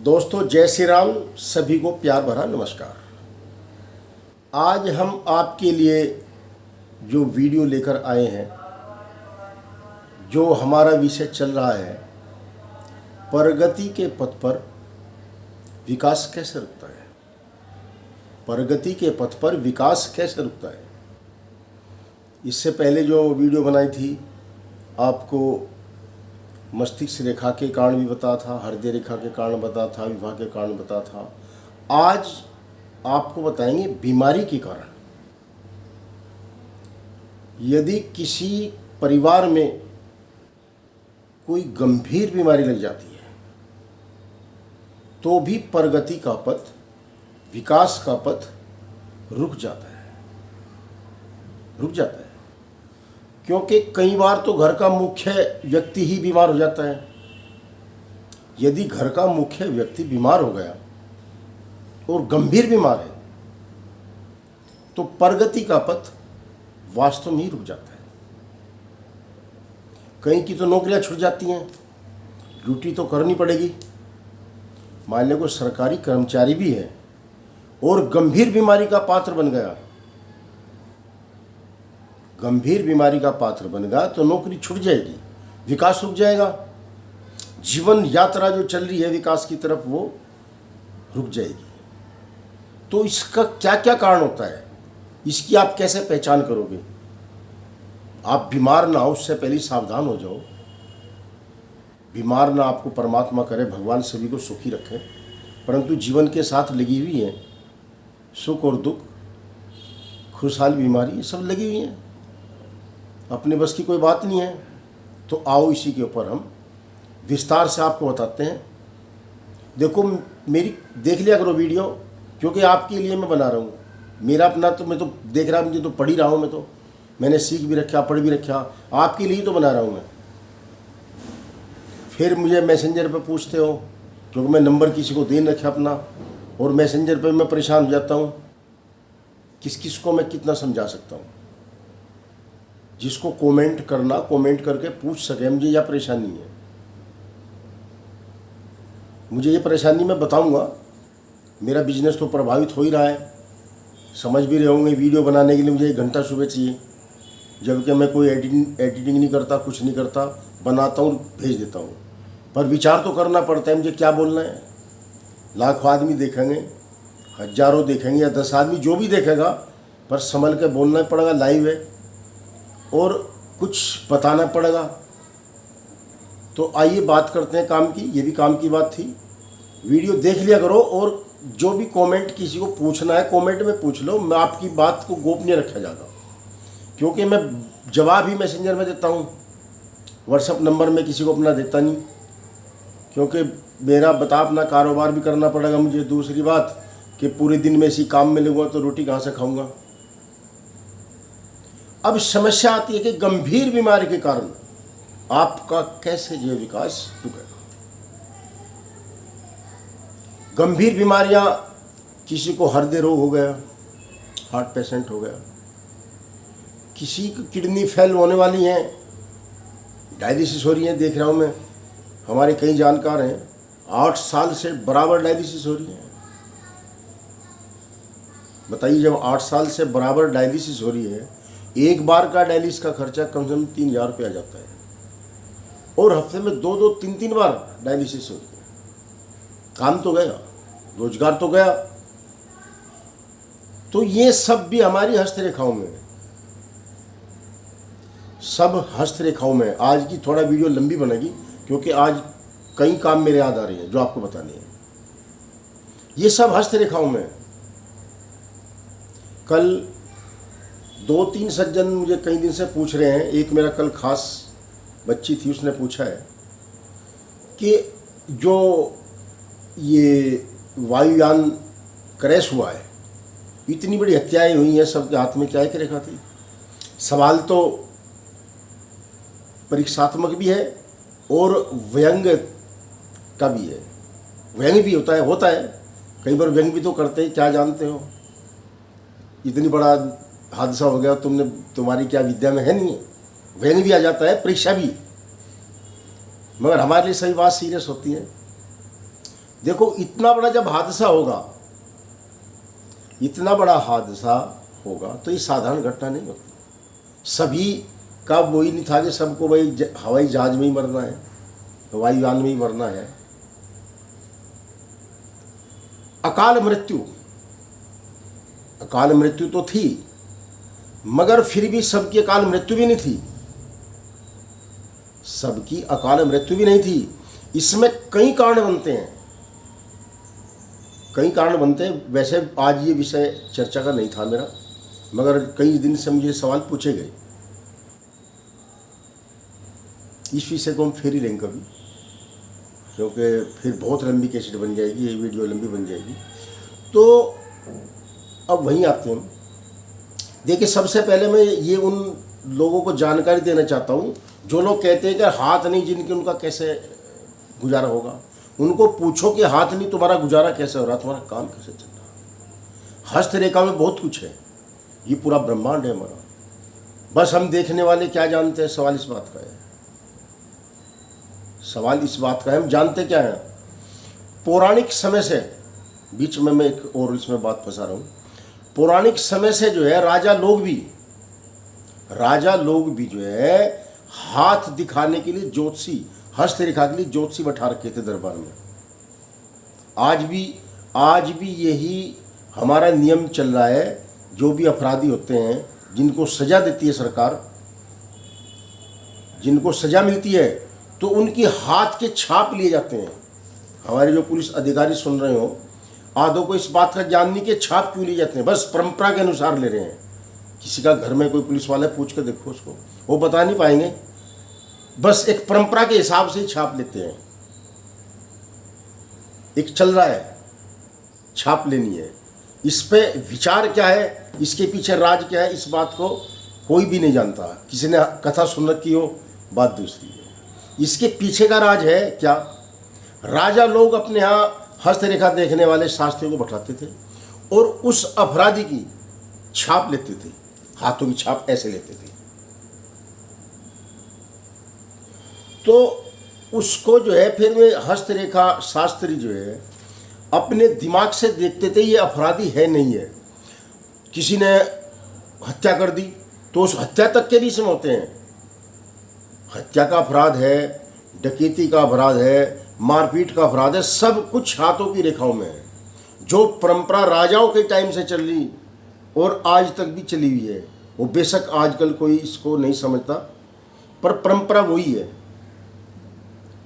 दोस्तों जय श्री राम, सभी को प्यार भरा नमस्कार। आज हम आपके लिए जो वीडियो लेकर आए हैं, जो हमारा विषय चल रहा है, प्रगति के पथ पर विकास कैसे रुकता है। प्रगति के पथ पर विकास कैसे रुकता है। इससे पहले जो वीडियो बनाई थी आपको मस्तिष्क रेखा के कारण भी बता था, हृदय रेखा के कारण बता था, विवाह के कारण बता था। आज आपको बताएंगे बीमारी के कारण। यदि किसी परिवार में कोई गंभीर बीमारी लग जाती है तो भी प्रगति का पथ, विकास का पथ रुक जाता है। क्योंकि कई बार तो घर का मुख्य व्यक्ति ही बीमार हो जाता है। यदि घर का मुख्य व्यक्ति बीमार हो गया और गंभीर बीमार है तो प्रगति का पथ वास्तव में ही रुक जाता है। कहीं की तो नौकरियां छूट जाती हैं, ड्यूटी तो करनी पड़ेगी। मान लो कोई सरकारी कर्मचारी भी है और गंभीर बीमारी का पात्र बन गया, तो नौकरी छूट जाएगी, विकास रुक जाएगा। जीवन यात्रा जो चल रही है विकास की तरफ, वो रुक जाएगी। तो इसका क्या क्या कारण होता है, इसकी आप कैसे पहचान करोगे। आप बीमार ना हो उससे पहले सावधान हो जाओ। बीमार ना आपको परमात्मा करे, भगवान सभी को सुखी रखे, परंतु जीवन के साथ लगी हुई है सुख और दुख, खुशहाली, बीमारी, ये सब लगी हुई है। अपने बस की कोई बात नहीं है। तो आओ इसी के ऊपर हम विस्तार से आपको बताते हैं। देखो, मेरी देख लिया करो वीडियो, क्योंकि आपके लिए मैं बना रहा हूँ। मेरा अपना तो मैं तो देख रहा हूँ, मुझे तो पढ़ ही रहा हूँ। मैंने सीख भी रखा, पढ़ भी रखा, आपके लिए ही तो बना रहा हूँ मैं। फिर मुझे मैसेंजर पे पूछते हो, क्योंकि मैं नंबर किसी को दे रखा अपना, और मैसेंजर पे मैं परेशान हो जाता हूँ। किस किस को मैं कितना समझा सकता हूँ। जिसको कमेंट करना, कमेंट करके पूछ सके मुझे यह परेशानी है, मुझे ये परेशानी मैं बताऊंगा। मेरा बिजनेस तो प्रभावित हो ही रहा है, समझ भी रहे होंगे। वीडियो बनाने के लिए मुझे 1 घंटा सुबह चाहिए, जबकि मैं कोई एडिटिंग नहीं करता, कुछ नहीं करता, बनाता हूँ, भेज देता हूँ। पर विचार तो करना पड़ता है मुझे क्या बोलना है। लाखों आदमी देखेंगे, हजारों देखेंगे या 10 आदमी, जो भी देखेगा, पर संभल के बोलना पड़ेगा। लाइव है और कुछ बताना पड़ेगा। तो आइए बात करते हैं काम की। ये भी काम की बात थी। वीडियो देख लिया करो, और जो भी कमेंट किसी को पूछना है कमेंट में पूछ लो। मैं आपकी बात को गोपनीय रखा जाएगा, क्योंकि मैं जवाब ही मैसेंजर में देता हूँ। व्हाट्सएप नंबर में किसी को अपना देता नहीं, क्योंकि मेरा अपना कारोबार भी करना पड़ेगा मुझे। दूसरी बात कि पूरे दिन में इसी काम में लगूंगा तो रोटी कहाँ से खाऊंगा। अब समस्या आती है कि गंभीर बीमारी के कारण आपका कैसे जो विकास रुकेगा। गंभीर बीमारियां, किसी को हृदय रोग हो गया, हार्ट पेशेंट हो गया, किसी की किडनी फेल होने वाली है, डायलिसिस हो रही है। देख रहा हूं मैं, हमारे कई जानकार हैं, 8 साल से बराबर डायलिसिस हो रही है। बताइए, जब 8 साल से बराबर डायलिसिस हो रही है, एक बार का डायलिसिस का खर्चा कम से कम 3000 रुपये आ जाता है, और हफ्ते में 2-2, 3-3 बार डायलिसिस हो रही है। काम तो गया, रोजगार तो गया। तो ये सब भी हमारी हस्तरेखाओं में है, सब हस्तरेखाओं में। आज की थोड़ा वीडियो लंबी बनेगी, क्योंकि आज कई काम मेरे याद आ रहे हैं जो आपको बताने हैं। ये सब हस्तरेखाओं में। कल 2-3 सज्जन मुझे कई दिन से पूछ रहे हैं। एक मेरा कल खास बच्ची थी, उसने पूछा है कि जो ये वायुयान क्रैश हुआ है, इतनी बड़ी हत्याएं हुई हैं, सबके हाथ में क्या एक रेखा थी। सवाल तो परीक्षात्मक भी है और व्यंग का भी है। व्यंग भी होता है कई बार व्यंग भी तो करते हैं। क्या जानते हो, इतनी बड़ा हादसा हो गया, तुम्हारी क्या विद्या में है नहीं है। व्यंग भी आ जाता है, परीक्षा भी। मगर हमारे लिए सभी बात सीरियस होती है। देखो इतना बड़ा जब हादसा होगा, इतना बड़ा हादसा होगा तो ये साधारण घटना नहीं होती। सभी का वही नहीं था कि सबको भाई हवाई जहाज में ही मरना है, वायुयान में ही मरना है। अकाल मृत्यु तो थी, मगर फिर भी सबकी अकाल मृत्यु भी नहीं थी, सबकी अकाल मृत्यु भी नहीं थी। इसमें कई कारण बनते हैं, कई कारण बनते हैं। वैसे आज ये विषय चर्चा का नहीं था मेरा, मगर कई दिन से मुझे सवाल पूछे गए। इस विषय को हम फिर ही लेंगे कभी, क्योंकि फिर बहुत लंबी कैसेट बन जाएगी, ये वीडियो लंबी बन जाएगी। तो अब वहीं आते हैं। देखिए, सबसे पहले मैं ये उन लोगों को जानकारी देना चाहता हूँ जो लोग कहते हैं कि हाथ नहीं जिनके, उनका कैसे गुजारा होगा। उनको पूछो कि हाथ नहीं तुम्हारा गुजारा कैसे हो रहा, तुम्हारा काम कैसे चल रहा। हस्तरेखा में बहुत कुछ है, ये पूरा ब्रह्मांड है हमारा। बस हम देखने वाले क्या जानते हैं, सवाल इस बात का है, सवाल इस बात का है हम जानते क्या हैं। पौराणिक समय से, बीच में मैं एक और इसमें बात फंसा रहा हूँ, पौराणिक समय से जो है राजा लोग भी जो है हाथ दिखाने के लिए ज्योतिषी, हस्तरेखा के लिए ज्योतिषी बैठा रखे थे दरबार में। आज भी यही हमारा नियम चल रहा है। जो भी अपराधी होते हैं, जिनको सजा देती है सरकार, जिनको सजा मिलती है, तो उनकी हाथ के छाप लिए जाते हैं। हमारे जो पुलिस अधिकारी सुन रहे हो, आधों को इस बात का ज्ञान नहीं कि छाप क्यों लिए जाते हैं, बस परंपरा के अनुसार ले रहे हैं। किसी का घर में कोई पुलिस वाला पूछ कर देखो उसको, वो बता नहीं पाएंगे, बस एक परंपरा के हिसाब से ही छाप लेते हैं। एक चल रहा है, छाप लेनी है। इस पे विचार क्या है, इसके पीछे राज क्या है, इस बात को कोई भी नहीं जानता। किसी ने कथा सुन रखी हो, बात दूसरी है। इसके पीछे का राज है क्या? राजा लोग अपने यहाँ हस्तरेखा देखने वाले शास्त्रियों को बैठाते थे और उस अपराधी की छाप लेते थे, हाथों की छाप ऐसे लेते थे। तो उसको जो है फिर वे हस्तरेखा शास्त्री जो है अपने दिमाग से देखते थे, ये अपराधी है नहीं है। किसी ने हत्या कर दी तो उस हत्या तक के भी इसमें होते हैं। हत्या का अपराध है, डकैती का अपराध है, मारपीट का अपराध है, सब कुछ हाथों की रेखाओं में है। जो परंपरा राजाओं के टाइम से चल रही और आज तक भी चली हुई है, वो बेशक आजकल कोई इसको नहीं समझता, पर परंपरा वही है।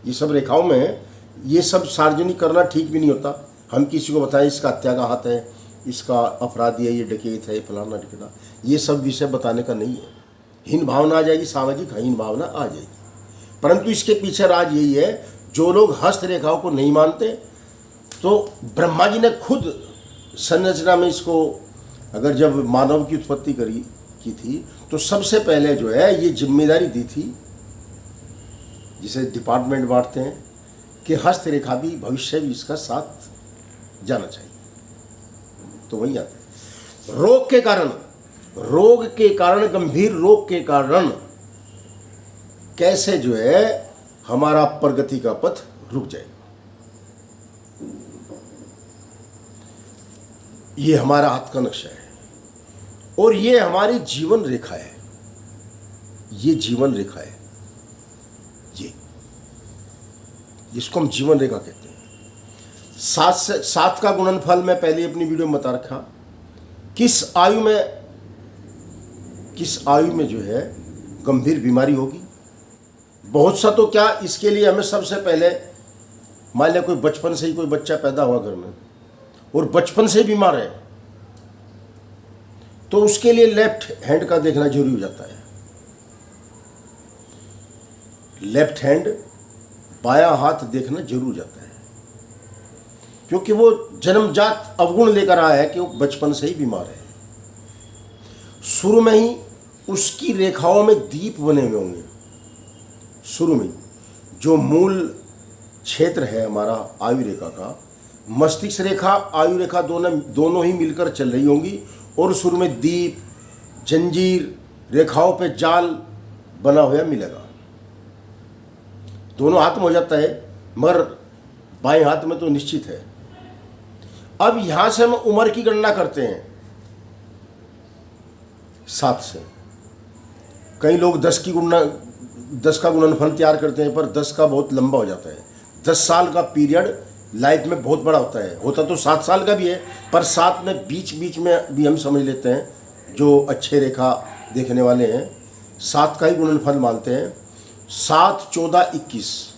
ये सब रेखाओं में है। ये सब सार्वजनिक करना ठीक भी नहीं होता। हम किसी को बताएं इसका हत्या का हाथ है, इसका अपराधी है, ये डकैत है, फलाना ढिकना, ये सब विषय बताने का नहीं है। हीन भावना आ जाएगी, सामाजिक हीन भावना आ जाएगी। परंतु इसके पीछे राज यही है, जो लोग हस्तरेखाओं को नहीं मानते, तो ब्रह्मा जी ने खुद संरचना में इसको, अगर जब मानव की उत्पत्ति की थी, तो सबसे पहले जो है ये जिम्मेदारी दी थी, जिसे डिपार्टमेंट बांटते हैं, कि हस्तरेखा भी भविष्य भी इसका साथ जाना चाहिए। तो वही आता है। रोग के कारण, गंभीर रोग के कारण कैसे जो है हमारा प्रगति का पथ रुक जाएगा। ये हमारा हाथ का नक्शा है और ये हमारी जीवन रेखा है। ये जीवन रेखा है, ये जिसको हम जीवन रेखा कहते हैं। 7 का गुणनफल मैं पहले अपनी वीडियो में बता रखा। किस आयु में जो है गंभीर बीमारी होगी, बहुत सा तो क्या, इसके लिए हमें सबसे पहले, मान लिया कोई बचपन से ही कोई बच्चा पैदा हुआ घर में और बचपन से बीमार है, तो उसके लिए लेफ्ट हैंड का देखना जरूरी हो जाता है। लेफ्ट हैंड, बायां हाथ देखना जरूर हो जाता है, क्योंकि वो जन्मजात अवगुण लेकर आया है कि वो बचपन से ही बीमार है। शुरू में ही उसकी रेखाओं में दीप बने हुए होंगे। शुरू में जो मूल क्षेत्र है हमारा आयु रेखा का, मस्तिष्क रेखा आयु रेखा दोनों ही मिलकर चल रही होंगी और शुरू में दीप, जंजीर, रेखाओं पे जाल बना हुआ मिलेगा। दोनों हाथ में हो जाता है, मगर बाएं हाथ में तो निश्चित है। अब यहां से हम उम्र की गणना करते हैं 7 से। कई लोग 10 का गुणनफल तैयार करते हैं, पर 10 का बहुत लंबा हो जाता है। 10 साल का पीरियड लाइफ में बहुत बड़ा होता है। होता तो 7 साल का भी है, पर 7 में बीच बीच में भी हम समझ लेते हैं, जो अच्छे रेखा देखने वाले हैं 7 का ही गुणनफल मानते हैं। 7, 14, 21,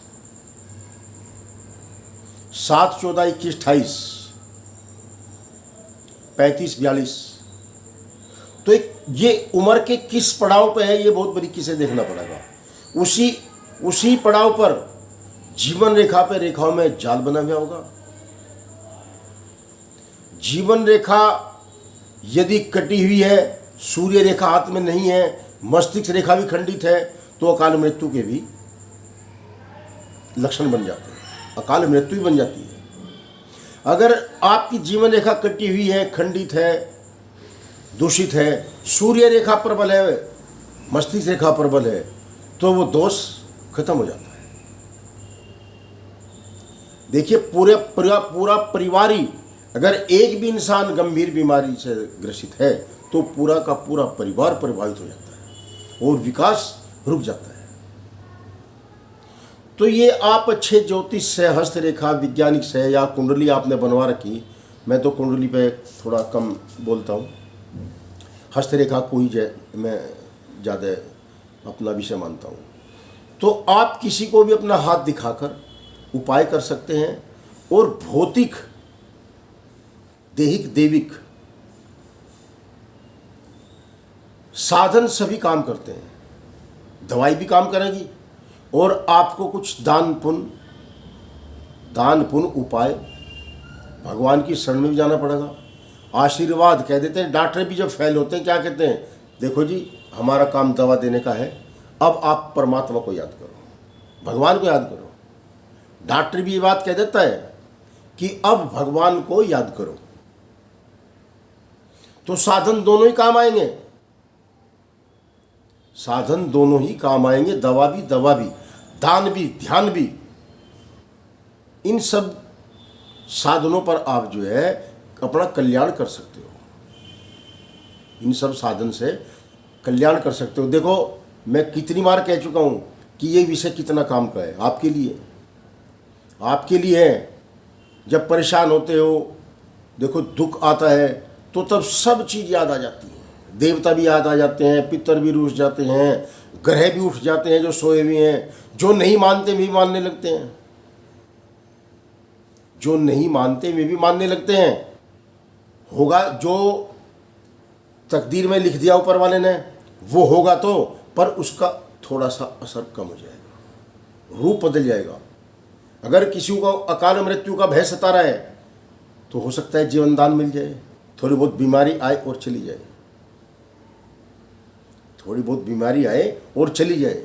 7, 14, 21, 28, 35, 42। तो ये उम्र के किस पड़ाव पे है, ये बहुत बारीकी से देखना पड़ेगा। उसी पड़ाव पर जीवन रेखा पे रेखाओं में जाल बना हुआ होगा। जीवन रेखा यदि कटी हुई है, सूर्य रेखा हाथ में नहीं है, मस्तिष्क रेखा भी खंडित है, तो अकाल मृत्यु के भी लक्षण बन जाते हैं, अकाल मृत्यु बन जाती है। अगर आपकी जीवन रेखा कटी हुई है, खंडित है, दूषित है, सूर्य रेखा प्रबल है, मस्तिष्क रेखा प्रबल है, तो वो दोष खत्म हो जाता है। देखिए पूरा परिवार ही, अगर एक भी इंसान गंभीर बीमारी से ग्रसित है तो पूरा का पूरा परिवार प्रभावित हो जाता है और विकास रुक जाता है। तो ये आप अच्छे ज्योतिष से, हस्तरेखा वैज्ञानिक से, या कुंडली आपने बनवा रखी, मैं तो कुंडली पे थोड़ा कम बोलता हूँ, हस्तरेखा को ही मैं ज़्यादा अपना विषय मानता हूँ। तो आप किसी को भी अपना हाथ दिखाकर उपाय कर सकते हैं, और भौतिक, देहिक, देविक साधन सभी काम करते हैं। दवाई भी काम करेगी, और आपको कुछ दान पुण्य उपाय भगवान की शरण में भी जाना पड़ेगा। आशीर्वाद कह देते हैं, डॉक्टर भी जब फेल होते हैं क्या कहते हैं, देखो जी हमारा काम दवा देने का है, अब आप परमात्मा को याद करो, भगवान को याद करो। डॉक्टर भी ये बात कह देता है कि अब भगवान को याद करो। तो साधन दोनों ही काम आएंगे, साधन दोनों ही काम आएंगे, दवा भी, दान भी, ध्यान भी। इन सब साधनों पर आप जो है अपना कल्याण कर सकते हो, इन सब साधन से कल्याण कर सकते हो। देखो मैं कितनी बार कह चुका हूं कि ये विषय कितना काम का है आपके लिए है। जब परेशान होते हो, देखो दुख आता है, तो तब सब चीज़ याद आ जाती है। देवता भी याद आ जाते हैं, पितर भी रूठ जाते हैं, ग्रह भी उठ जाते हैं जो सोए हुए हैं, जो नहीं मानते भी मानने लगते हैं, जो नहीं मानते वे भी मानने लगते हैं। होगा जो तकदीर में लिख दिया ऊपर वाले ने, वो होगा तो, पर उसका थोड़ा सा असर कम हो जाएगा, रूप बदल जाएगा। अगर किसी को अकाल मृत्यु का भय सता रहा है, तो हो सकता है जीवन दान मिल जाए, थोड़ी बहुत बीमारी आए और चली जाए, थोड़ी बहुत बीमारी आए और चली जाए।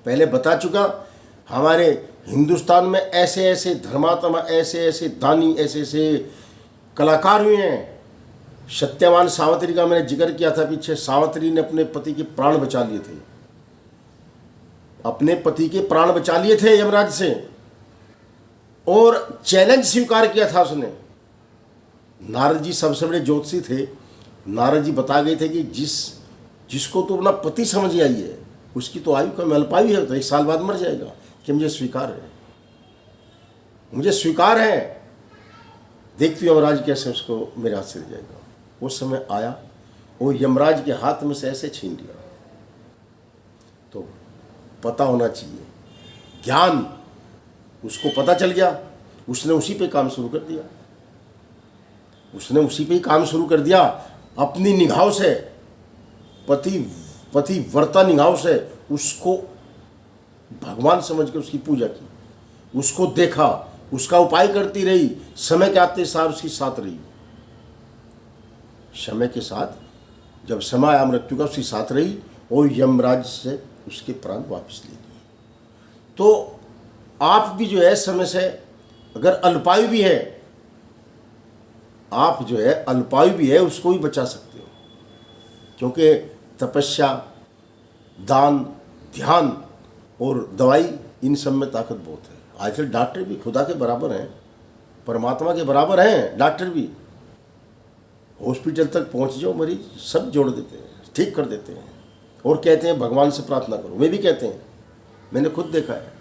पहले बता चुका, हमारे हिंदुस्तान में ऐसे ऐसे धर्मात्मा, ऐसे ऐसे दानी, ऐसे ऐसे कलाकार हुए हैं। सत्यवान सावित्री का मैंने जिक्र किया था पीछे। सावित्री ने अपने पति के प्राण बचा लिए थे, अपने पति के प्राण बचा लिए थे यमराज से, और चैलेंज स्वीकार किया था उसने। नारद जी सबसे बड़े ज्योतिषी थे। नारद जी बता गए थे कि जिसको तो अपना पति समझ आई है, उसकी तो आयु कम अल्पायु है, तो 1 साल बाद मर जाएगा, कि मुझे स्वीकार है, मुझे स्वीकार है। देखती हूँ यमराज कैसे उसको मेरे हाथ से ले जाएगा। वो समय आया और यमराज के हाथ में से ऐसे छीन लिया। तो पता होना चाहिए, ज्ञान उसको पता चल गया, उसने उसी पे काम शुरू कर दिया, उसने उसी पे ही काम शुरू कर दिया। अपनी निगाहों से, पति वर्ता निगाहों से उसको भगवान समझ के उसकी पूजा की, उसको देखा, उसका उपाय करती रही। समय के आते साथ उसकी साथ रही, समय के साथ जब समय आया मृत्यु का, उसकी साथ रही और यमराज से उसके प्राण वापस ले लिए। तो आप भी जो है समय से, अगर अल्पायु भी है, आप जो है अल्पायु भी है, उसको भी बचा सकते हो, क्योंकि तपस्या, दान, ध्यान और दवाई, इन सब में ताकत बहुत है। आजकल डॉक्टर भी खुदा के बराबर हैं, परमात्मा के बराबर हैं डॉक्टर भी। हॉस्पिटल तक पहुंच जाओ, मरीज सब जोड़ देते हैं, ठीक कर देते हैं और कहते हैं भगवान से प्रार्थना करो। वे भी कहते हैं, मैंने खुद देखा है।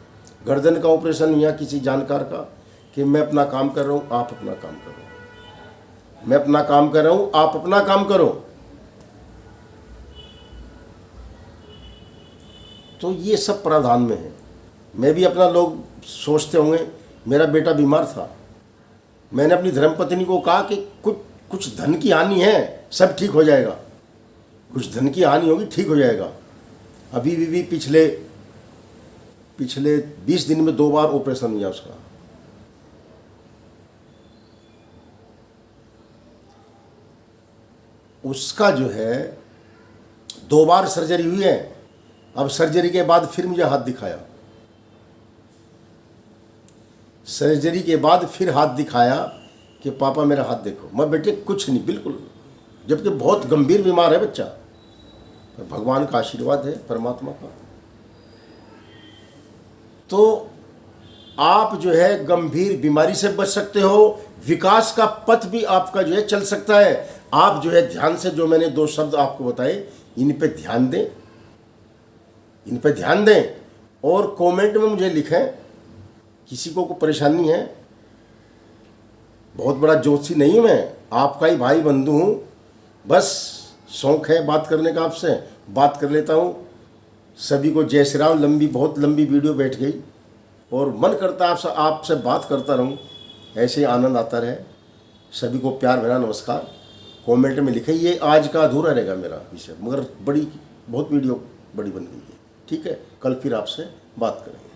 गर्दन का ऑपरेशन हुआ किसी जानकार का कि मैं अपना काम कर रहा हूँ, आप अपना काम करो, मैं अपना काम कर रहा हूँ, आप अपना काम करो। तो ये सब प्रावधान में है। मैं भी अपना, लोग सोचते होंगे मेरा बेटा बीमार था, मैंने अपनी धर्मपत्नी को कहा कि कुछ धन की हानि है, सब ठीक हो जाएगा, कुछ धन की हानि होगी, ठीक हो जाएगा। अभी भी पिछले 20 दिन में 2 बार ऑपरेशन हुआ उसका। उसका जो है 2 बार सर्जरी हुई है। अब सर्जरी के बाद फिर मुझे हाथ दिखाया, सर्जरी के बाद फिर हाथ दिखाया कि पापा मेरा हाथ देखो। मैं बेटे कुछ नहीं, बिल्कुल, जबकि बहुत गंभीर बीमार है बच्चा। भगवान का आशीर्वाद है, परमात्मा का। तो आप जो है गंभीर बीमारी से बच सकते हो, विकास का पथ भी आपका जो है चल सकता है। आप जो है ध्यान से, जो मैंने 2 शब्द आपको बताए, इन पे ध्यान दें, इन पे ध्यान दें और कमेंट में मुझे लिखें। किसी को परेशानी है, बहुत बड़ा ज्योतिषी नहीं हूँ मैं, आपका ही भाई बंधु हूँ, बस शौक़ है बात करने का, आपसे बात कर लेता हूँ। सभी को जय श्री राम। बहुत लंबी वीडियो बैठ गई और मन करता है आपसे बात करता रहूँ, ऐसे ही आनंद आता रहे। सभी को प्यार भरा नमस्कार। कमेंट में लिखें। ये आज का अधूरा रहेगा मेरा विषय, मगर बहुत वीडियो बड़ी बन गई है। ठीक है, कल फिर आपसे बात करेंगे।